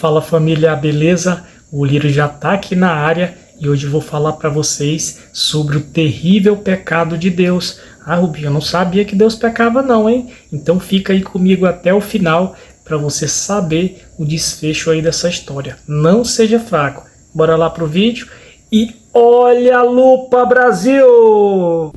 Fala família, beleza? O Lírio já tá aqui na área e hoje eu vou falar para vocês sobre o terrível pecado de Deus. Ah, Rubinho, eu não sabia que Deus pecava não, hein? Então fica aí comigo até o final para você saber o desfecho aí dessa história. Não seja fraco. Bora lá pro vídeo e olha a lupa, Brasil!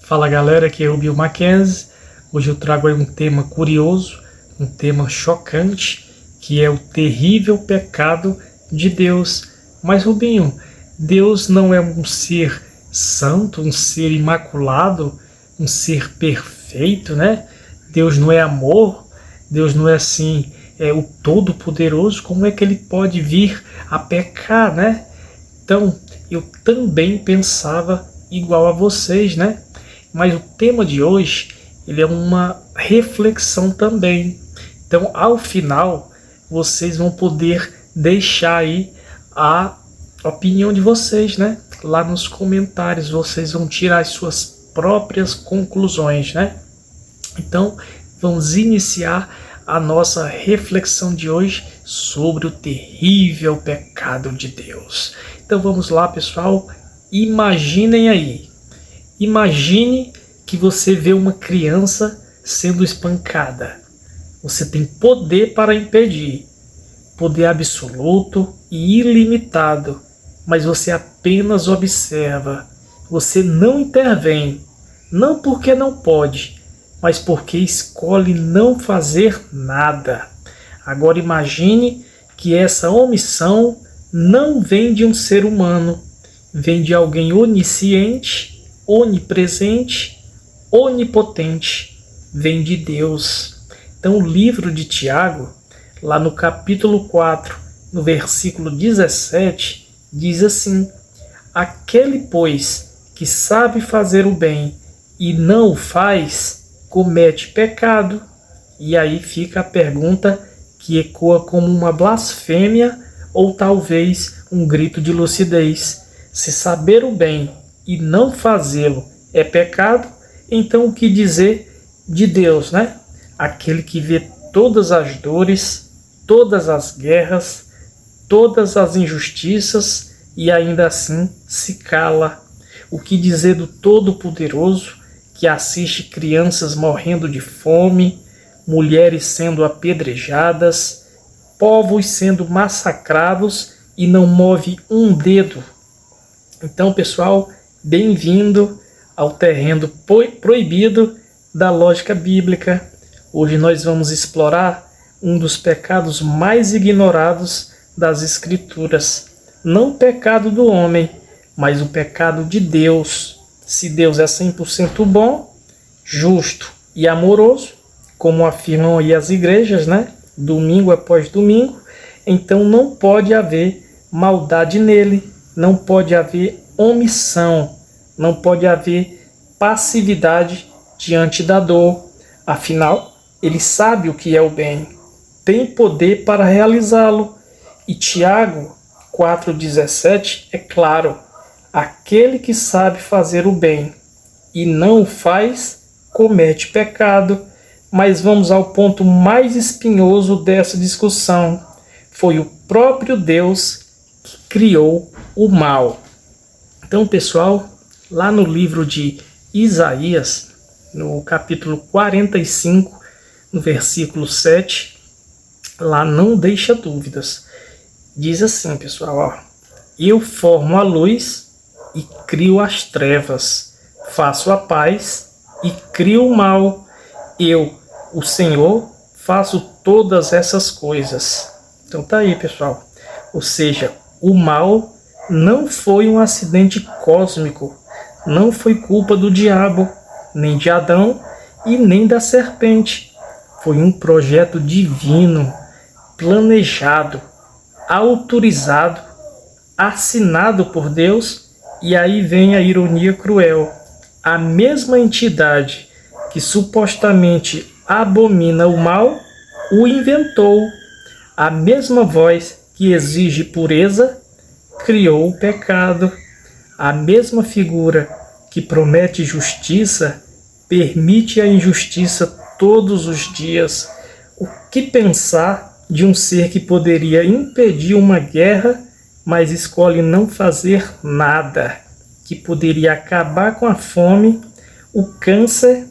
Fala galera, aqui é o Rubinho Mackenzie. Hoje eu trago aí um tema curioso, um tema chocante, que é o terrível pecado de Deus. Mas Rubinho, Deus não é um ser santo, um ser imaculado, um ser perfeito, né? Deus não é amor, Deus não é assim, é o Todo-Poderoso. Como é que ele pode vir a pecar, né? Então, eu também pensava igual a vocês, né? Mas o tema de hoje, ele é uma reflexão também. Então, ao final, vocês vão poder deixar aí a opinião de vocês, né? Lá nos comentários, vocês vão tirar as suas próprias conclusões, né? Então, vamos iniciar a nossa reflexão de hoje sobre o terrível pecado de Deus. Então, vamos lá, pessoal. Imaginem aí. Imagine que você vê uma criança sendo espancada. Você tem poder para impedir, poder absoluto e ilimitado, mas você apenas observa. Você não intervém, não porque não pode, mas porque escolhe não fazer nada. Agora imagine que essa omissão não vem de um ser humano, vem de alguém onisciente, onipresente, onipotente, vem de Deus. Então o livro de Tiago, lá no capítulo 4, no versículo 17, diz assim: aquele, pois, que sabe fazer o bem e não o faz, comete pecado. E aí fica a pergunta que ecoa como uma blasfêmia ou talvez um grito de lucidez. Se saber o bem e não fazê-lo é pecado, então o que dizer de Deus, né? Aquele que vê todas as dores, todas as guerras, todas as injustiças e ainda assim se cala. O que dizer do Todo-Poderoso que assiste crianças morrendo de fome, mulheres sendo apedrejadas, povos sendo massacrados e não move um dedo? Então, pessoal, bem-vindo ao terreno proibido da lógica bíblica. Hoje nós vamos explorar um dos pecados mais ignorados das Escrituras. Não o pecado do homem, mas o pecado de Deus. Se Deus é 100% bom, justo e amoroso, como afirmam aí as igrejas, né? Domingo após domingo, então não pode haver maldade nele, não pode haver omissão, não pode haver passividade diante da dor. Afinal, ele sabe o que é o bem, tem poder para realizá-lo. E Tiago 4,17 é claro: aquele que sabe fazer o bem e não o faz, comete pecado. Mas vamos ao ponto mais espinhoso dessa discussão. Foi o próprio Deus que criou o mal. Então, pessoal, lá no livro de Isaías, no capítulo 45, no versículo 7, lá não deixa dúvidas. Diz assim, pessoal, ó: eu formo a luz e crio as trevas, faço a paz e crio o mal. Eu, o Senhor, faço todas essas coisas. Então tá aí, pessoal. Ou seja, o mal não foi um acidente cósmico, não foi culpa do diabo, nem de Adão e nem da serpente. Foi um projeto divino, planejado, autorizado, assinado por Deus. E aí vem a ironia cruel. A mesma entidade que supostamente abomina o mal, o inventou. A mesma voz que exige pureza, criou o pecado. A mesma figura que promete justiça permite a injustiça todos os dias. O que pensar de um ser que poderia impedir uma guerra, mas escolhe não fazer nada, que poderia acabar com a fome, o câncer,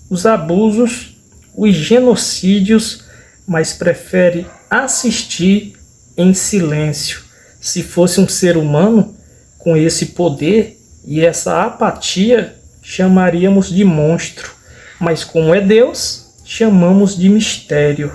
os abusos, os genocídios, mas prefere assistir em silêncio? Se fosse um ser humano com esse poder e essa apatia, chamaríamos de monstro, mas como é Deus, chamamos de mistério.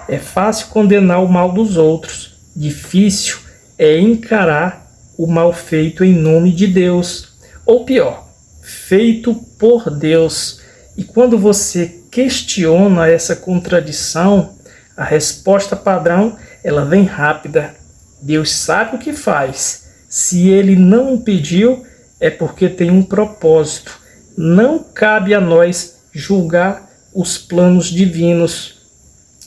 É fácil condenar o mal dos outros, difícil é encarar o mal feito em nome de Deus, ou pior, feito por Deus. E quando você questiona essa contradição, a resposta padrão, ela vem rápida. Deus sabe o que faz. Se Ele não impediu, é porque tem um propósito. Não cabe a nós julgar os planos divinos.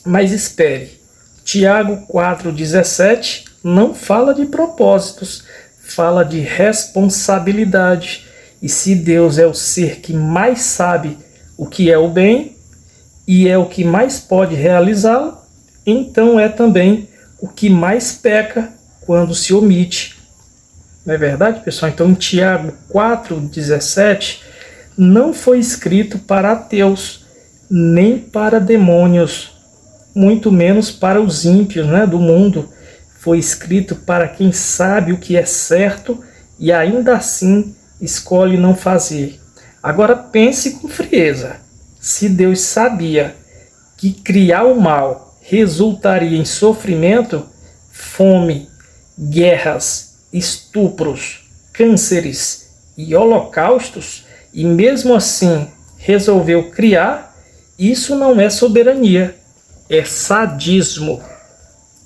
Mas espere, Tiago 4,17 não fala de propósitos, fala de responsabilidade. E se Deus é o ser que mais sabe o que é o bem e é o que mais pode realizá-lo, então é também o que mais peca quando se omite. Não é verdade, pessoal? Então, em Tiago 4,17, não foi escrito para ateus, nem para demônios, muito menos para os ímpios, né, do mundo. Foi escrito para quem sabe o que é certo e ainda assim escolhe não fazer. Agora pense com frieza. Se Deus sabia que criar o mal resultaria em sofrimento, fome, guerras, estupros, cânceres e holocaustos, e mesmo assim resolveu criar, isso não é soberania, é sadismo.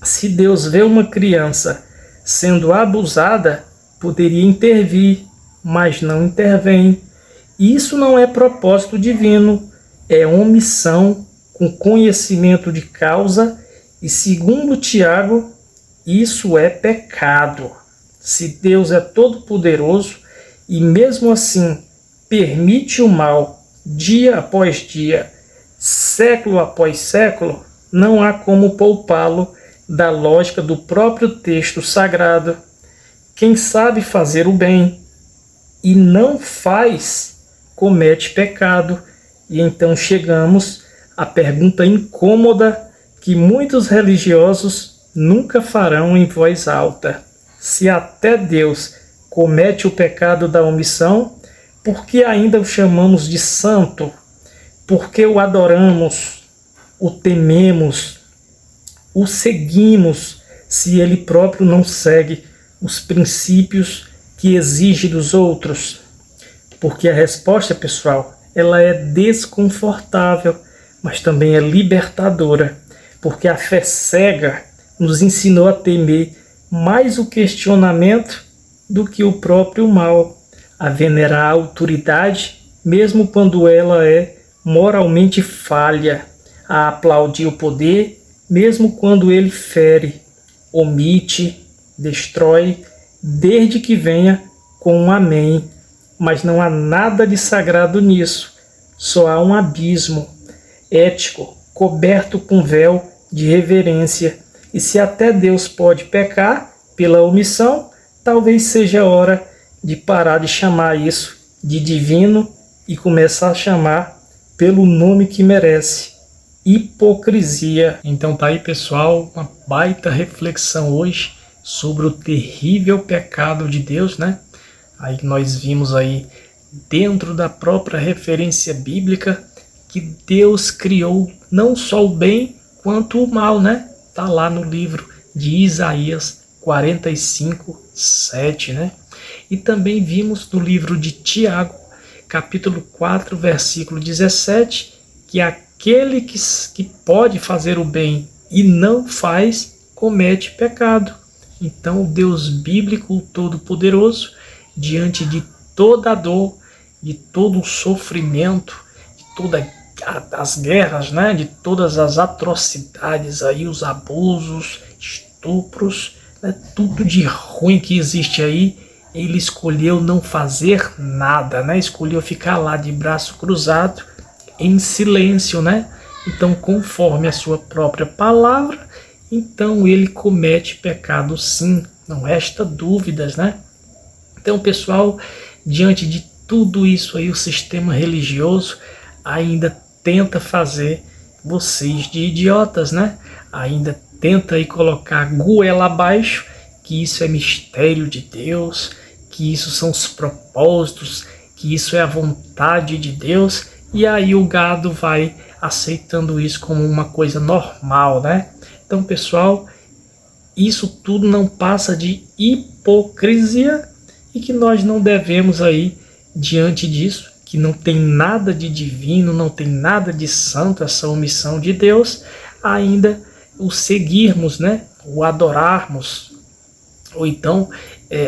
Se Deus vê uma criança sendo abusada, poderia intervir, mas não intervém. Isso não é propósito divino, é omissão com conhecimento de causa e, segundo Tiago, isso é pecado. Se Deus é todo-poderoso e mesmo assim permite o mal dia após dia, século após século, não há como poupá-lo da lógica do próprio texto sagrado. Quem sabe fazer o bem e não faz, comete pecado. E então chegamos à pergunta incômoda que muitos religiosos nunca farão em voz alta. Se até Deus comete o pecado da omissão, por que ainda o chamamos de santo? Por que o adoramos, o tememos, o seguimos, se ele próprio não segue os princípios que exige dos outros? Porque a resposta, pessoal, ela é desconfortável, mas também é libertadora, porque a fé cega nos ensinou a temer mais o questionamento do que o próprio mal, a venerar a autoridade, mesmo quando ela é moralmente falha, a aplaudir o poder, mesmo quando ele fere, omite, destrói, desde que venha com um amém. Mas não há nada de sagrado nisso, só há um abismo ético coberto com véu de reverência. E se até Deus pode pecar pela omissão, talvez seja hora de parar de chamar isso de divino e começar a chamar pelo nome que merece: hipocrisia. Então tá aí, pessoal, uma baita reflexão hoje sobre o terrível pecado de Deus, né? Aí nós vimos aí, dentro da própria referência bíblica, que Deus criou não só o bem quanto o mal, né? Tá lá no livro de Isaías 45:7, né? E também vimos no livro de Tiago, capítulo 4, versículo 17, que aquele que pode fazer o bem e não faz, comete pecado. Então o Deus bíblico, o Todo-Poderoso, diante de toda a dor, de todo o sofrimento, de todas as guerras, né, de todas as atrocidades aí, os abusos, estupros, né, tudo de ruim que existe aí, ele escolheu não fazer nada, né? Escolheu ficar lá de braço cruzado, em silêncio, né? Então, conforme a sua própria palavra, então ele comete pecado sim, não resta dúvidas, né? Então, pessoal, diante de tudo isso aí, o sistema religioso ainda tenta fazer vocês de idiotas, né? Ainda tenta aí colocar goela abaixo, que isso é mistério de Deus, que isso são os propósitos, que isso é a vontade de Deus, e aí o gado vai aceitando isso como uma coisa normal, né? Então, pessoal, isso tudo não passa de hipocrisia e que nós não devemos aí, diante disso, que não tem nada de divino, não tem nada de santo, essa omissão de Deus, ainda o seguirmos, né? O adorarmos, ou então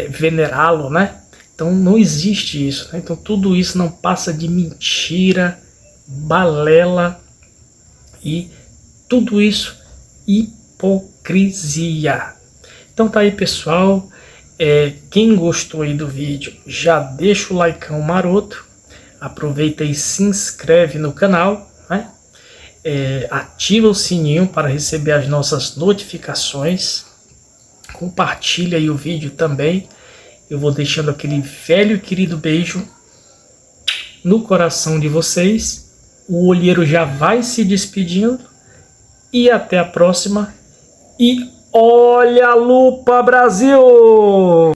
venerá-lo, né? Então não existe isso, né? Então tudo isso não passa de mentira, balela e tudo isso hipocrisia. Então tá aí, pessoal. Quem gostou aí do vídeo, já deixa o likeão maroto, aproveita e se inscreve no canal, né? Ativa o sininho para receber as nossas notificações, compartilha aí o vídeo também. Eu vou deixando aquele velho e querido beijo no coração de vocês. O olheiro já vai se despedindo e até a próxima. E olha a lupa, Brasil!